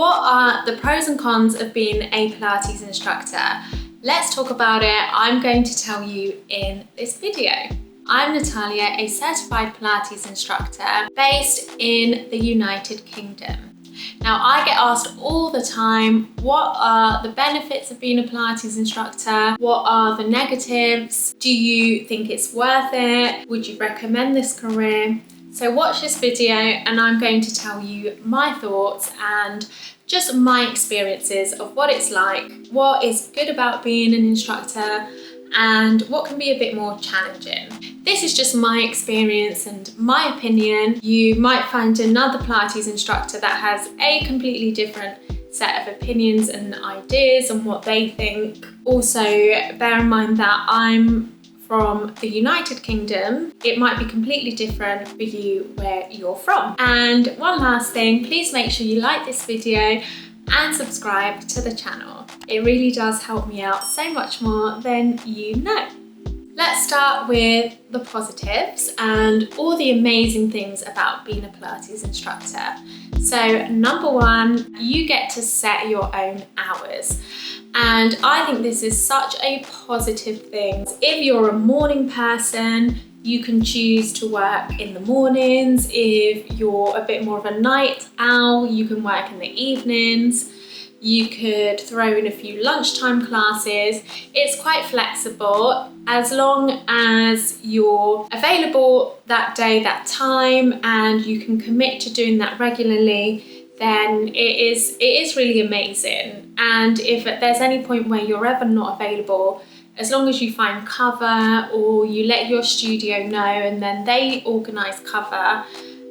What are the pros and cons of being a Pilates instructor? Let's talk about it. I'm going to tell you in this video. I'm Natalia, a certified Pilates instructor based in the United Kingdom. Now, I get asked all the time, what are the benefits of being a Pilates instructor? What are the negatives? Do you think it's worth it? Would you recommend this career? So watch this video and I'm going to tell you my thoughts and just my experiences of what it's like, what is good about being an instructor, and what can be a bit more challenging. This is just my experience and my opinion. You might find another Pilates instructor that has a completely different set of opinions and ideas and what they think. Also, bear in mind that I'm from the United Kingdom. It might be completely different for you where you're from. And one last thing, please make sure you like this video and subscribe to the channel. It really does help me out so much more than you know. Let's start with the positives and all the amazing things about being a Pilates instructor. So number one, you get to set your own hours. And I think this is such a positive thing. If you're a morning person, you can choose to work in the mornings. If you're a bit more of a night owl, you can work in the evenings. You could throw in a few lunchtime classes. It's quite flexible as long as you're available that day, that time, and you can commit to doing that regularly. Then it is really amazing. And if there's any point where you're ever not available, as long as you find cover or you let your studio know and then they organise cover,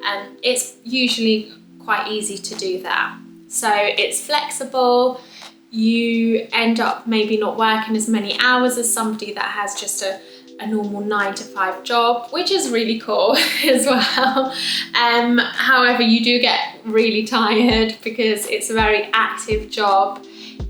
and it's usually quite easy to do that. So it's flexible. You end up maybe not working as many hours as somebody that has just a normal 9-to-5 job, which is really cool as well. However, you do get really tired because it's a very active job.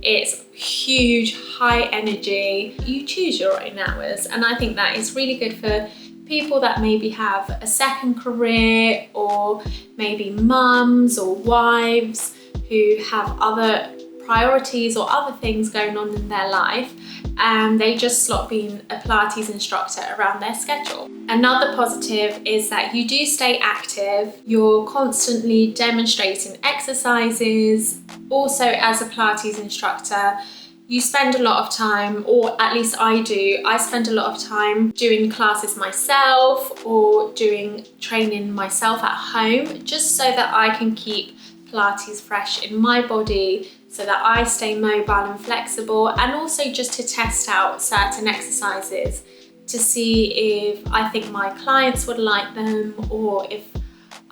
It's huge, high energy. You choose your own hours, and I think that is really good for people that maybe have a second career, or maybe mums or wives who have other priorities or other things going on in their life, and they just slot being a Pilates instructor around their schedule. Another positive is that you do stay active. You're constantly demonstrating exercises. Also, as a Pilates instructor, you spend a lot of time, or at least I do, I spend a lot of time doing classes myself or doing training myself at home, just so that I can keep Pilates fresh in my body, so that I stay mobile and flexible, and also just to test out certain exercises to see if I think my clients would like them, or if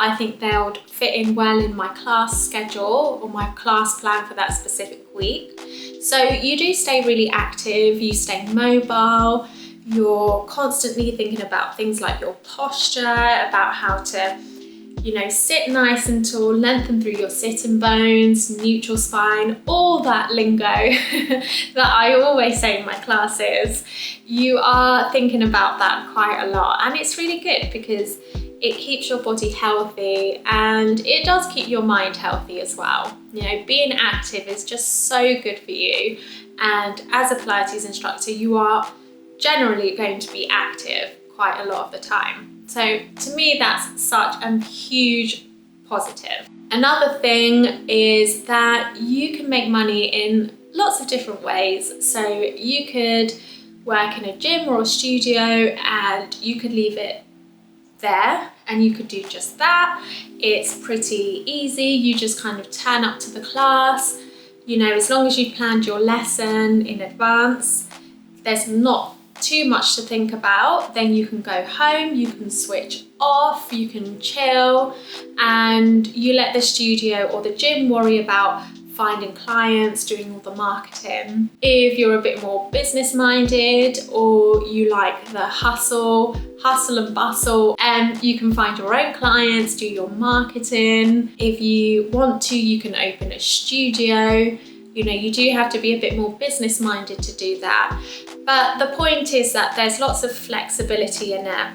I think they'll fit in well in my class schedule or my class plan for that specific week. So you do stay really active, you stay mobile, you're constantly thinking about things like your posture, about how to sit nice and tall, lengthen through your sitting bones, neutral spine, all that lingo that I always say in my classes. You are thinking about that quite a lot, and it's really good because it keeps your body healthy and it does keep your mind healthy as well. Being active is just so good for you, and as a Pilates instructor, you are generally going to be active quite a lot of the time. So to me, that's such a huge positive. Another thing is that you can make money in lots of different ways. So you could work in a gym or a studio and you could leave it there and you could do just that. It's pretty easy. You just kind of turn up to the class. As long as you've planned your lesson in advance, there's not too much to think about, then you can go home, you can switch off, you can chill, and you let the studio or the gym worry about finding clients, doing all the marketing. If you're a bit more business minded, or you like the hustle and bustle, you can find your own clients, do your marketing. If you want to, you can open a studio. You do have to be a bit more business minded to do that. But the point is that there's lots of flexibility in it.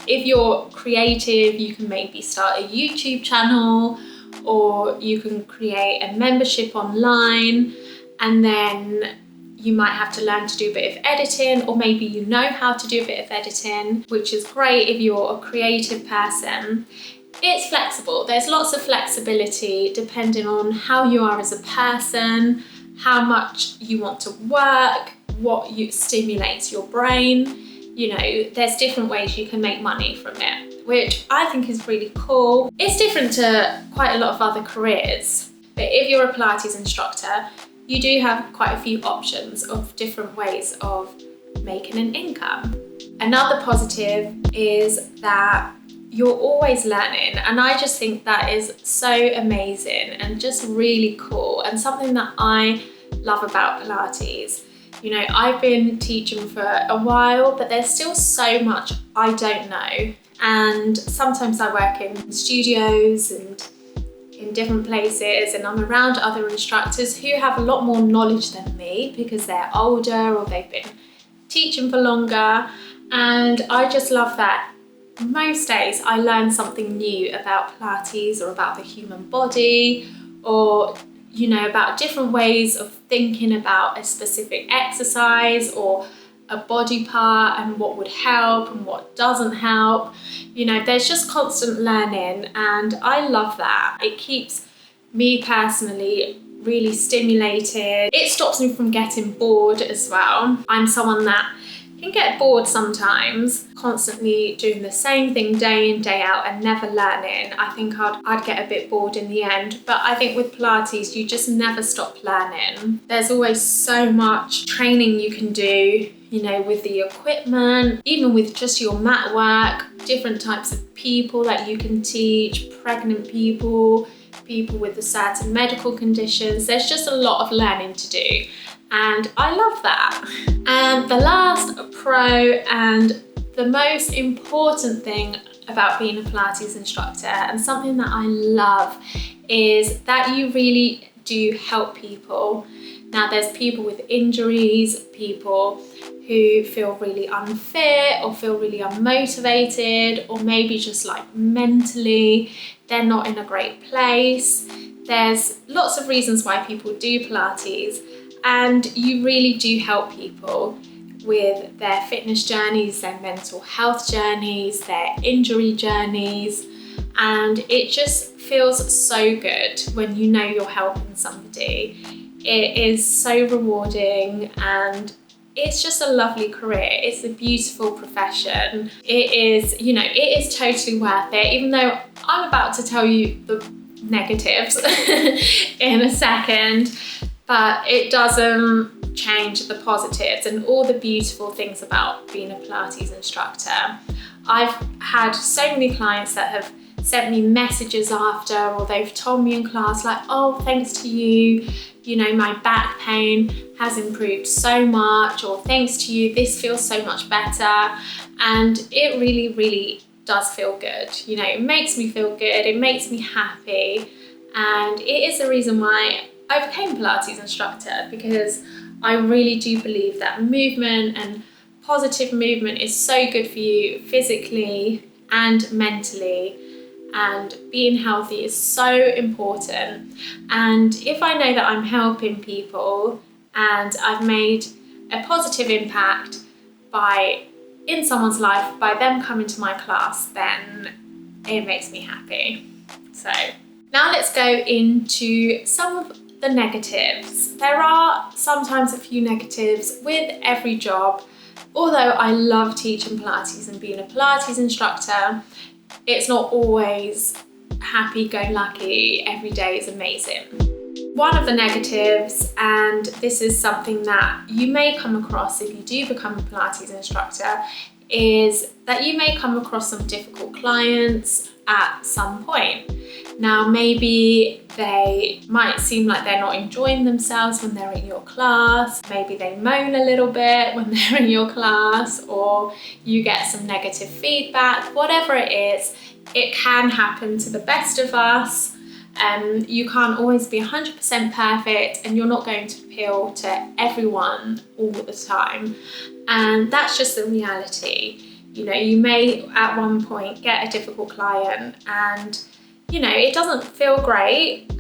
If you're creative, you can maybe start a YouTube channel, or you can create a membership online, and then you might have to learn to do a bit of editing, or maybe you know how to do a bit of editing, which is great if you're a creative person. It's flexible. There's lots of flexibility depending on how you are as a person, how much you want to work, what stimulates your brain. You know, there's different ways you can make money from it, which I think is really cool. It's different to quite a lot of other careers, but if you're a Pilates instructor, you do have quite a few options of different ways of making an income. Another positive is that you're always learning, and I just think that is so amazing and just really cool, and something that I love about Pilates. You know, I've been teaching for a while, but there's still so much I don't know, and sometimes I work in studios and in different places, and I'm around other instructors who have a lot more knowledge than me because they're older or they've been teaching for longer, and I just love that. Most days I learn something new about Pilates or about the human body, or you know, about different ways of thinking about a specific exercise or a body part and what would help and what doesn't help. You know, there's just constant learning, and I love that. It keeps me personally really stimulated. It stops me from getting bored as well. I'm someone that can get bored sometimes, constantly doing the same thing day in, day out and never learning. I think I'd get a bit bored in the end, but I think with Pilates, you just never stop learning. There's always so much training you can do, you know, with the equipment, even with just your mat work, different types of people that you can teach, pregnant people, people with certain medical conditions. There's just a lot of learning to do, and I love that. And the last pro and the most important thing about being a Pilates instructor, and something that I love, is that you really do help people. Now, there's people with injuries, people who feel really unfit or feel really unmotivated, or maybe just like mentally they're not in a great place. There's lots of reasons why people do Pilates, and you really do help people with their fitness journeys, their mental health journeys, their injury journeys, and it just feels so good when you know you're helping somebody. It is so rewarding, and it's just a lovely career. It's a beautiful profession. It is, you know, it is totally worth it, even though I'm about to tell you the negatives in a second, but it doesn't change the positives and all the beautiful things about being a Pilates instructor. I've had so many clients that have sent me messages after, or they've told me in class like, oh, thanks to you, you know, my back pain has improved so much, or thanks to you, this feels so much better. And it really, really does feel good. You know, it makes me feel good, it makes me happy. And it is the reason why I became a Pilates instructor, because I really do believe that movement and positive movement is so good for you physically and mentally, and being healthy is so important. And if I know that I'm helping people and I've made a positive impact in someone's life by them coming to my class, then it makes me happy. So now let's go into some of the negatives. There are sometimes a few negatives with every job. Although I love teaching Pilates and being a Pilates instructor, it's not always happy-go-lucky, every day is amazing. One of the negatives, and this is something that you may come across if you do become a Pilates instructor, is that you may come across some difficult clients at some point. Now, maybe they might seem like they're not enjoying themselves when they're in your class. Maybe they moan a little bit when they're in your class, or you get some negative feedback. Whatever it is, it can happen to the best of us. You can't always be 100% perfect, and you're not going to appeal to everyone all the time. And that's just the reality. You know, you may at one point get a difficult client and you know, it doesn't feel great.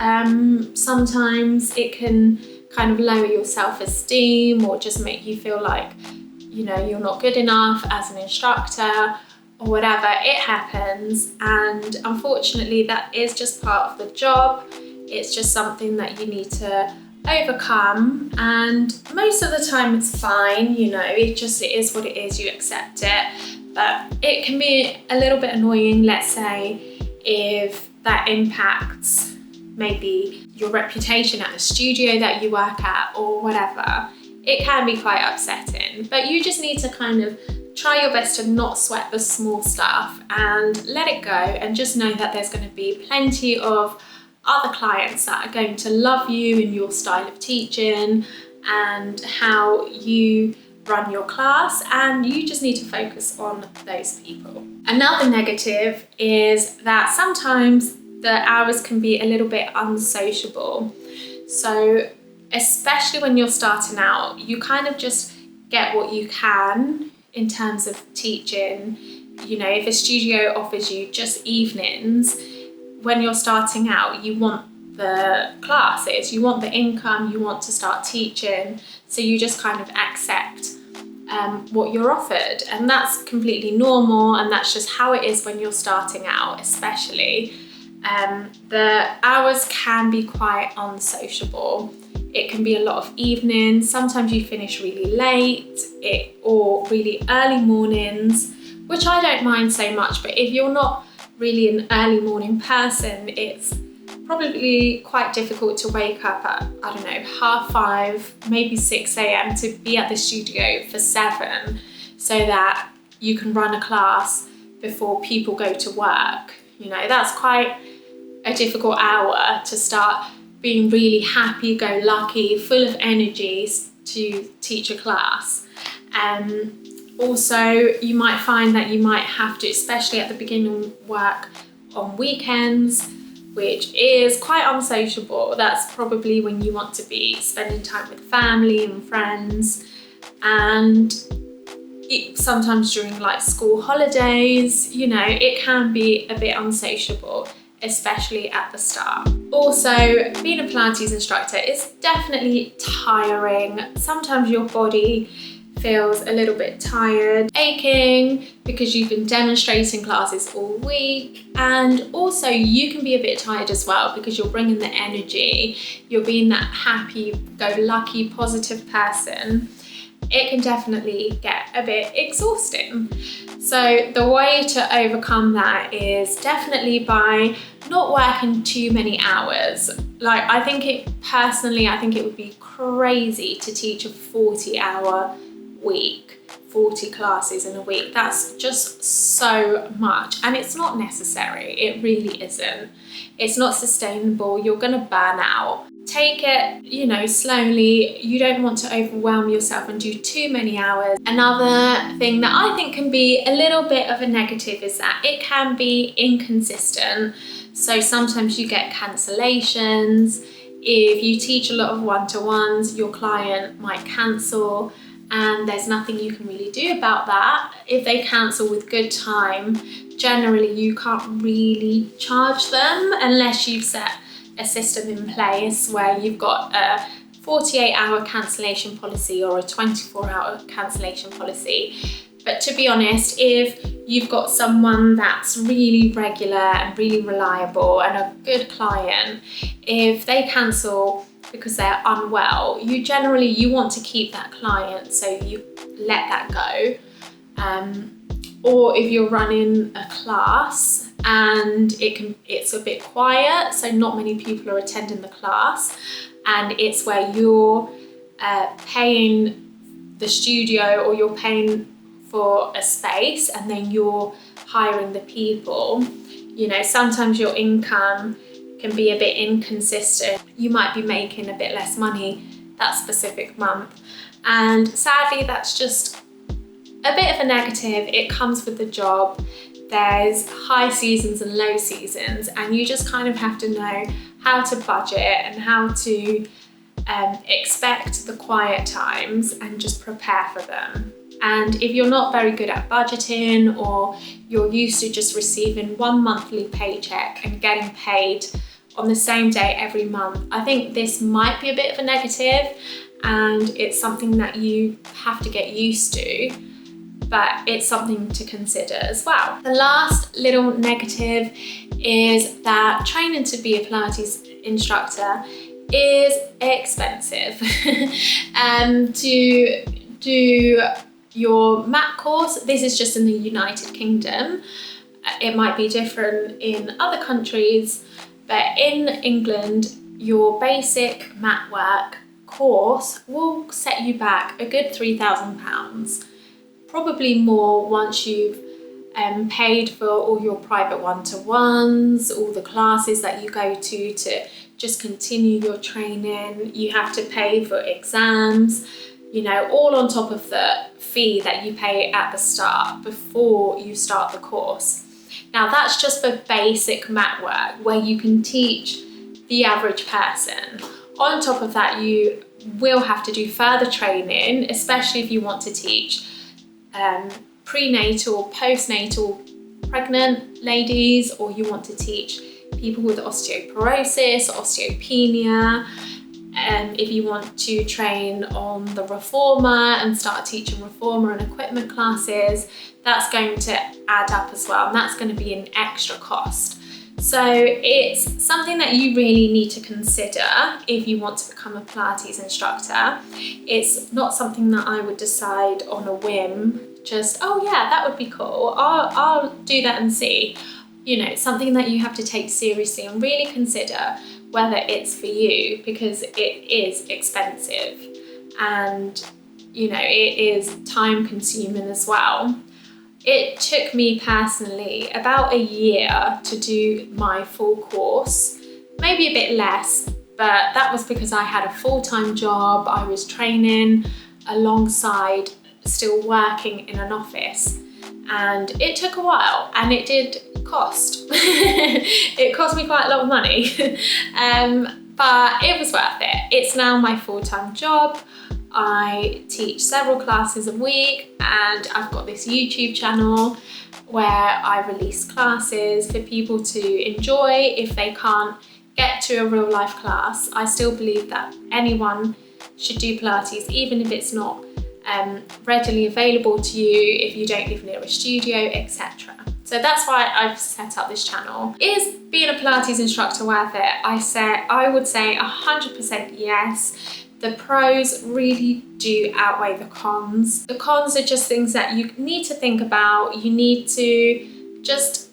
Sometimes it can kind of lower your self-esteem or just make you feel like, you know, you're not good enough as an instructor or whatever. It happens, and unfortunately that is just part of the job. It's just something that you need to overcome, and most of the time it's fine, you know, it is what it is, you accept it. But it can be a little bit annoying, let's say, if that impacts maybe your reputation at the studio that you work at or whatever. It can be quite upsetting, but you just need to kind of try your best to not sweat the small stuff and let it go, and just know that there's going to be plenty of other clients that are going to love you and your style of teaching and how you run your class, and you just need to focus on those people. Another negative is that sometimes the hours can be a little bit unsociable. So especially when you're starting out, you kind of just get what you can in terms of teaching. You know, if a studio offers you just evenings, when you're starting out, you want the classes, you want the income, you want to start teaching, so you just kind of accept what you're offered, and that's completely normal, and that's just how it is when you're starting out, especially. The hours can be quite unsociable. It can be a lot of evenings, sometimes you finish really late, or really early mornings, which I don't mind so much, but if you're not really an early morning person, it's probably quite difficult to wake up at, I don't know, 5:30, maybe 6 a.m. to be at the studio for 7, so that you can run a class before people go to work. You know, that's quite a difficult hour to start being really happy-go-lucky, full of energy to teach a class. Also, you might find that you might have to, especially at the beginning, work on weekends, which is quite unsociable. That's probably when you want to be spending time with family and friends, and sometimes during like school holidays, you know, it can be a bit unsociable, especially at the start. Also, being a Pilates instructor is definitely tiring. Sometimes your body feels a little bit tired, aching, because you've been demonstrating classes all week, and also you can be a bit tired as well because you're bringing the energy, you're being that happy-go-lucky, positive person. It can definitely get a bit exhausting. So the way to overcome that is definitely by not working too many hours. Like, I think it would be crazy to teach a 40-hour week, 40 classes in a week. That's just so much, and it's not necessary. It really isn't. It's not sustainable. You're gonna burn out. Take it, you know, slowly. You don't want to overwhelm yourself and do too many hours. Another thing that I think can be a little bit of a negative is that it can be inconsistent. So sometimes you get cancellations. If you teach a lot of one-to-ones, your client might cancel, and there's nothing you can really do about that. If they cancel with good time, generally you can't really charge them unless you've set a system in place where you've got a 48-hour cancellation policy or a 24-hour cancellation policy. But to be honest, if you've got someone that's really regular and really reliable and a good client, if they cancel because they're unwell, you want to keep that client, so you let that go. Or if you're running a class and it's a bit quiet, so not many people are attending the class, and it's where you're paying the studio, or you're paying for a space and then you're hiring the people, you know, sometimes your income can be a bit inconsistent. You might be making a bit less money that specific month, and sadly that's just a bit of a negative. It comes with the job. There's high seasons and low seasons, and you just kind of have to know how to budget and how to expect the quiet times and just prepare for them. And if you're not very good at budgeting, or you're used to just receiving one monthly paycheck and getting paid on the same day every month, I think this might be a bit of a negative, and it's something that you have to get used to, but it's something to consider as well. The last little negative is that training to be a Pilates instructor is expensive. To do your mat course, this is just in the United Kingdom. It might be different in other countries, but in England, your basic mat work course will set you back a good £3,000, probably more once you've paid for all your private one-to-ones, all the classes that you go to just continue your training. You have to pay for exams, you know, all on top of the fee that you pay at the start before you start the course. Now that's just for basic mat work, where you can teach the average person. On top of that, you will have to do further training, especially if you want to teach prenatal, postnatal pregnant ladies, or you want to teach people with osteoporosis, osteopenia. If you want to train on the reformer and start teaching reformer and equipment classes, that's going to add up as well, and that's going to be an extra cost. So it's something that you really need to consider if you want to become a Pilates instructor. It's not something that I would decide on a whim, just, oh yeah, that would be cool, I'll do that and see. You know, it's something that you have to take seriously and really consider whether it's for you, because it is expensive and, you know, it is time consuming as well. It took me personally about a year to do my full course, maybe a bit less, but that was because I had a full-time job. I was training alongside still working in an office, and it took a while, and it did cost. It cost me quite a lot of money, but it was worth it. It's now my full-time job. I teach several classes a week, and I've got this YouTube channel where I release classes for people to enjoy if they can't get to a real life class. I still believe that anyone should do Pilates, even if it's not readily available to you, if you don't live near a studio, etc. So that's why I've set up this channel. Is being a Pilates instructor worth it? I would say 100% yes. The pros really do outweigh the cons. The cons are just things that you need to think about. You need to just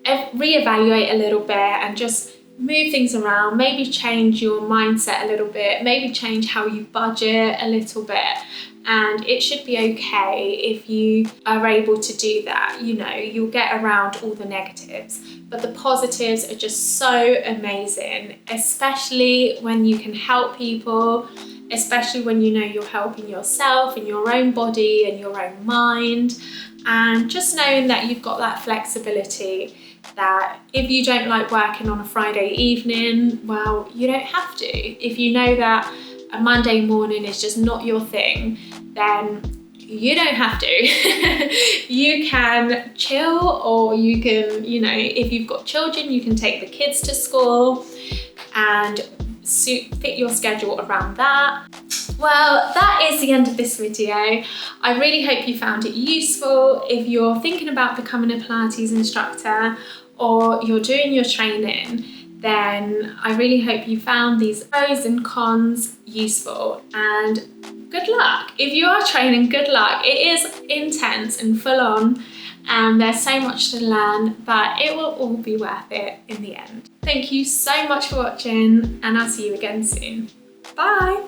reevaluate a little bit and just move things around, maybe change your mindset a little bit, maybe change how you budget a little bit. And it should be okay if you are able to do that. You know, you'll get around all the negatives, but the positives are just so amazing, especially when you can help people, especially when you know you're helping yourself and your own body and your own mind, and just knowing that you've got that flexibility, that if you don't like working on a Friday evening, well, you don't have to. If you know that a Monday morning is just not your thing, then you don't have to. You can chill, or you can, you know, if you've got children, you can take the kids to school and fit your schedule around that. Well, that is the end of this video. I really hope you found it useful. If you're thinking about becoming a Pilates instructor, or you're doing your training, then I really hope you found these pros and cons useful, and good luck. If you are training, good luck. It is intense and full on, and there's so much to learn, but it will all be worth it in the end. Thank you so much for watching, and I'll see you again soon. Bye.